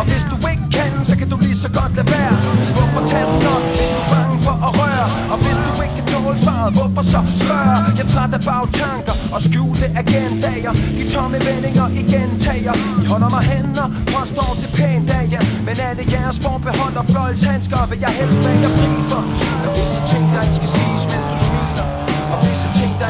Og hvis du ikke kan, så kan du lige så godt lade være. Hvorfor tage den op, hvis du er bange for at røre? Og hvis du ikke kan tåle svaret, hvorfor så spørge? Jeg er træt af bagtanker og skjulte agendaer. De tomme vendinger i gentager. I holder mig hænder, påstår det pænt af jer. Men alle jeres forbehold og fløjlshandsker vil jeg helst være fri for. Og det er så ting, der ikke skal siges, mens